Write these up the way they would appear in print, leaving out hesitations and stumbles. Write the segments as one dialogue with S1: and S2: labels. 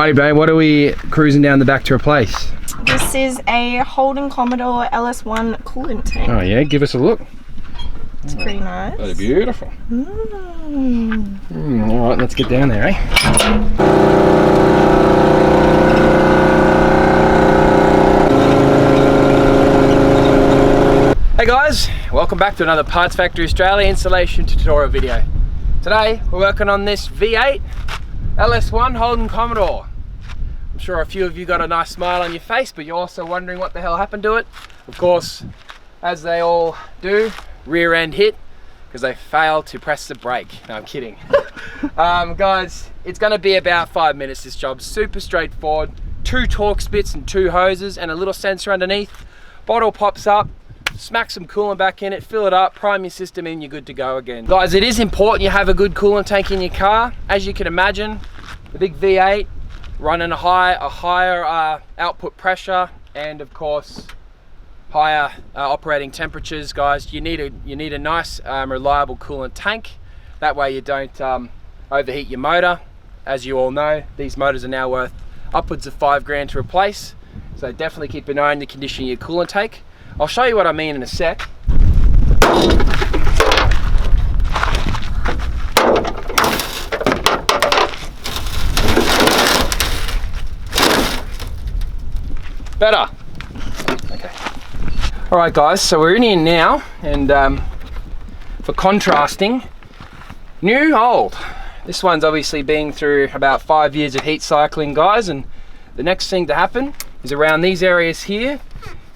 S1: Alright, babe, what are we cruising down the back to replace?
S2: This is a Holden Commodore LS1 Coolant tank.
S1: Oh yeah, give us a look.
S2: It's pretty nice.
S1: They're beautiful. Alright, let's get down there, eh? Hey guys, welcome back to another Parts Factory Australia installation tutorial video. Today we're working on this V8 LS1 Holden Commodore. I'm sure a few of you got a nice smile on your face, but you're also wondering what the hell happened to it. Of course, as they all do, rear end hit because they failed to press the brake. No, I'm kidding. Guys, it's going to be about 5 minutes. This job's super straightforward. 2 torque spits and 2 hoses and a little sensor underneath. Bottle pops up. Smack some coolant back in it, fill it up, prime your system, and you're good to go again. Guys, it is important you have a good coolant tank in your car. As you can imagine, the big V8 running a higher output pressure, and of course higher operating temperatures. Guys, you need a nice reliable coolant tank. That way you don't overheat your motor. As you all know, these motors are now worth upwards of $5 to replace, so definitely keep an eye on the condition of your coolant tank. I'll show you what I mean in a sec. Better. Okay. All right, guys. So we're in here now, and for contrasting, new, old. This one's obviously been through about 5 years of heat cycling, guys, and the next thing to happen is around these areas here.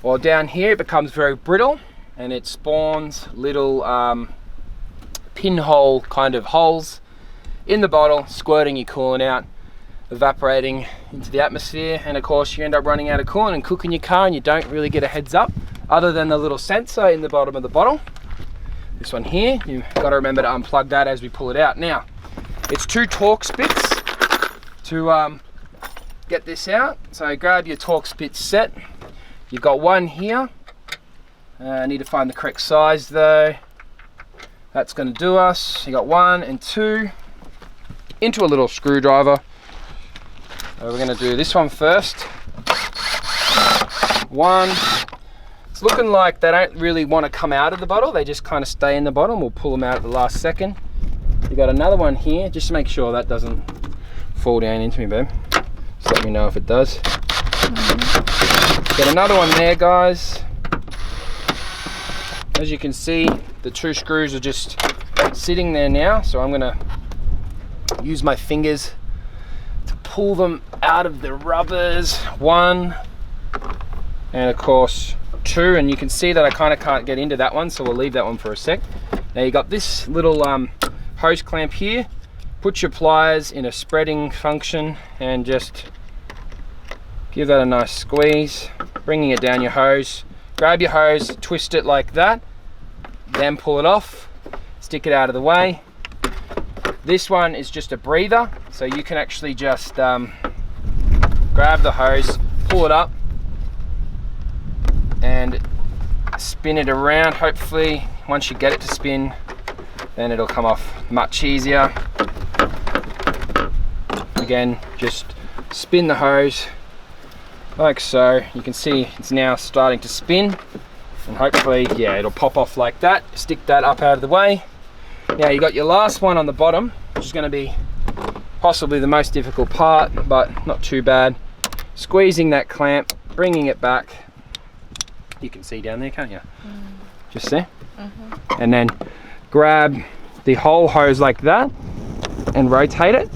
S1: Well, down here it becomes very brittle and it spawns little pinhole kind of holes in the bottle, squirting your coolant out, evaporating into the atmosphere, and of course you end up running out of coolant and cooking your car, and you don't really get a heads up other than the little sensor in the bottom of the bottle. This one here, you've got to remember to unplug that as we pull it out. Now, it's 2 torque spits to get this out, so grab your torque spit set. You've got one here. I need to find the correct size though. That's going to do us. You got 1 and 2 into a little screwdriver. We're going to do this one first. 1. It's looking like they don't really want to come out of the bottle. They just kind of stay in the bottle. We'll pull them out at the last second. You got another one here. Just to make sure that doesn't fall down into me, babe. Just let me know if it does. Got another one there, guys. As you can see, the 2 screws are just sitting there now, so I'm gonna use my fingers to pull them out of the rubbers. 1 and of course 2, and you can see that I kind of can't get into that one, so we'll leave that one for a sec. Now you got this little hose clamp here. Put your pliers in a spreading function and just give that a nice squeeze, bringing it down your hose. Grab your hose, twist it like that, then pull it off, stick it out of the way. This one is just a breather, so you can actually just grab the hose, pull it up, and spin it around. Hopefully, once you get it to spin, then it'll come off much easier. Again, just spin the hose like so. You can see it's now starting to spin, and hopefully, yeah, it'll pop off like that. Stick that up out of the way. Now you got your last one on the bottom, which is going to be possibly the most difficult part, but not too bad. Squeezing that clamp, bringing it back. You can see down there, can't you? Just there. And then grab the whole hose like that and rotate it.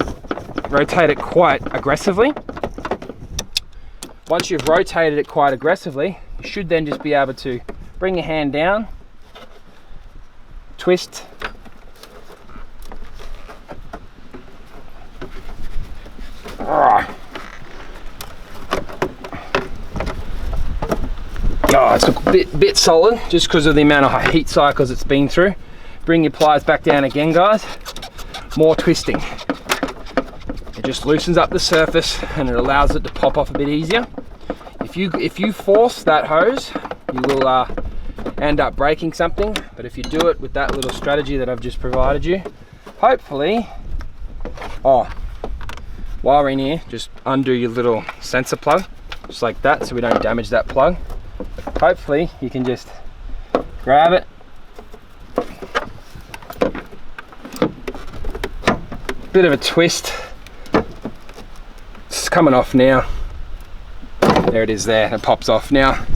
S1: Rotate it quite aggressively. Once you've rotated it quite aggressively, you should then just be able to bring your hand down, twist, oh, it's a bit solid just because of the amount of heat cycles it's been through. Bring your pliers back down again, guys. More twisting. It just loosens up the surface and it allows it to pop off a bit easier. If you force that hose, you will end up breaking something, but if you do it with that little strategy that I've just provided you, hopefully, oh, while we're in here, just undo your little sensor plug, just like that, so we don't damage that plug. Hopefully you can just grab it, bit of a twist, it's coming off now. There it is there, it pops off now.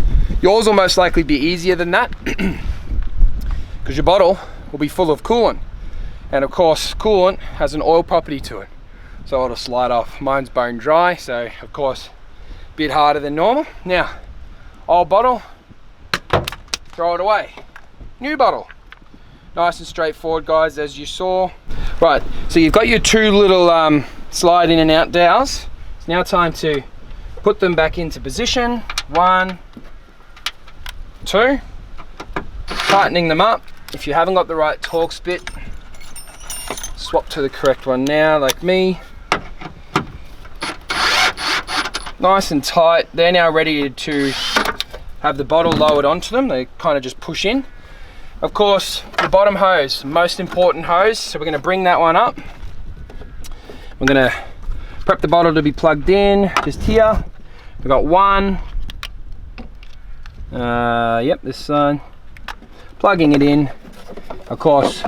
S1: Yours will most likely be easier than that because your bottle will be full of coolant, and of course coolant has an oil property to it, so it'll slide off. Mine's bone dry, so of course a bit harder than normal. Now, old bottle, throw it away. New bottle. Nice and straightforward, guys, as you saw. Right, so you've got your two little slide in and out dowels. It's now time to put them back into position. 1, 2. Tightening them up. If you haven't got the right Torx bit, swap to the correct one now, like me. Nice and tight. They're now ready to have the bottle lowered onto them. They kind of just push in. Of course, the bottom hose, most important hose. So we're going to bring that one up. We're going to prep the bottle to be plugged in just here. We've got one. Yep, this side. Plugging it in. Of course,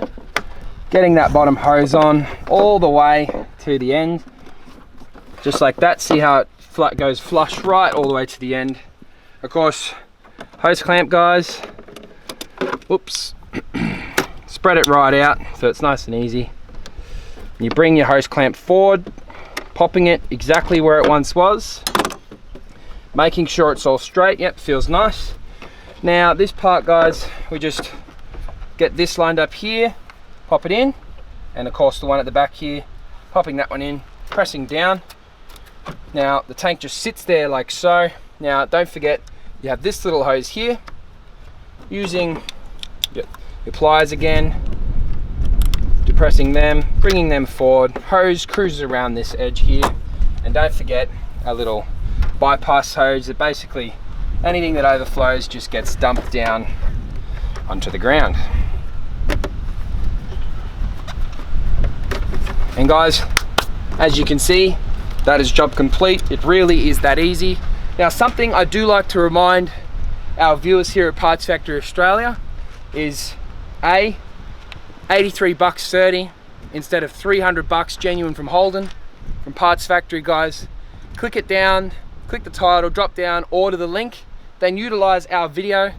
S1: getting that bottom hose on all the way to the end. Just like that. See how it goes flush right all the way to the end. Of course, hose clamp, guys. Whoops. Spread it right out so it's nice and easy. You bring your hose clamp forward, popping it exactly where it once was, making sure it's all straight. Yep, feels nice. Now this part, guys, we just get this lined up here, pop it in, and of course the one at the back here, popping that one in, pressing down. Now the tank just sits there like so. Now don't forget, you have this little hose here. Using your pliers again, depressing them, bringing them forward, hose cruises around this edge here, and don't forget our little bypass hose that basically anything that overflows just gets dumped down onto the ground. And guys, as you can see, that is job complete. It really is that easy. Now, something I do like to remind our viewers here at Parts Factory Australia is $83.30 instead of $300 genuine from Holden, from Parts Factory, guys. Click it down, click the title, drop down, order the link, then utilize our video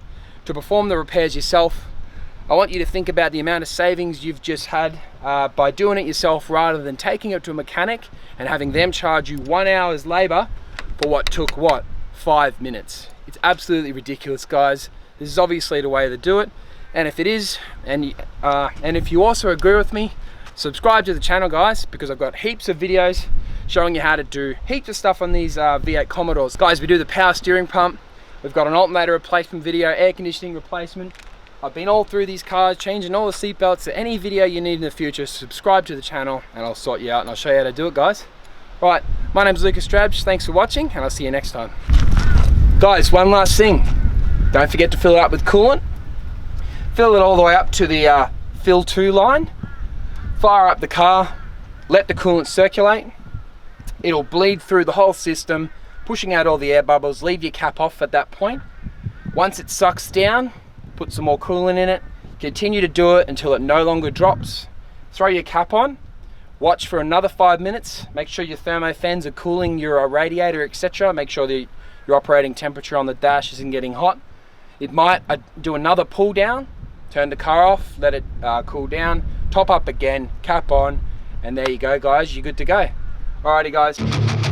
S1: to perform the repairs yourself. I want you to think about the amount of savings you've just had by doing it yourself rather than taking it to a mechanic and having them charge you 1 hour's labor for what took 5 minutes. It's absolutely ridiculous, guys. This is obviously the way to do it, and if it is, and if you also agree with me, subscribe to the channel, guys, because I've got heaps of videos showing you how to do heaps of stuff on these V8 Commodores. Guys, we do the power steering pump, we've got an alternator replacement video, air conditioning replacement. I've been all through these cars, changing all the seat belts. So any video you need in the future, subscribe to the channel and I'll sort you out and I'll show you how to do it, guys. Right, my name's Lucas Drabs, thanks for watching, and I'll see you next time. Guys, one last thing. Don't forget to fill it up with coolant. Fill it all the way up to the fill 2 line. Fire up the car, let the coolant circulate. It'll bleed through the whole system, pushing out all the air bubbles. Leave your cap off at that point. Once it sucks down, put some more coolant in it. Continue to do it until it no longer drops. Throw your cap on. Watch for another 5 minutes. Make sure your thermofans are cooling your radiator, etc. Make sure that your operating temperature on the dash isn't getting hot. It might do another pull down. Turn the car off, let it cool down, top up again, cap on, and there you go, guys, you're good to go. Alrighty, guys.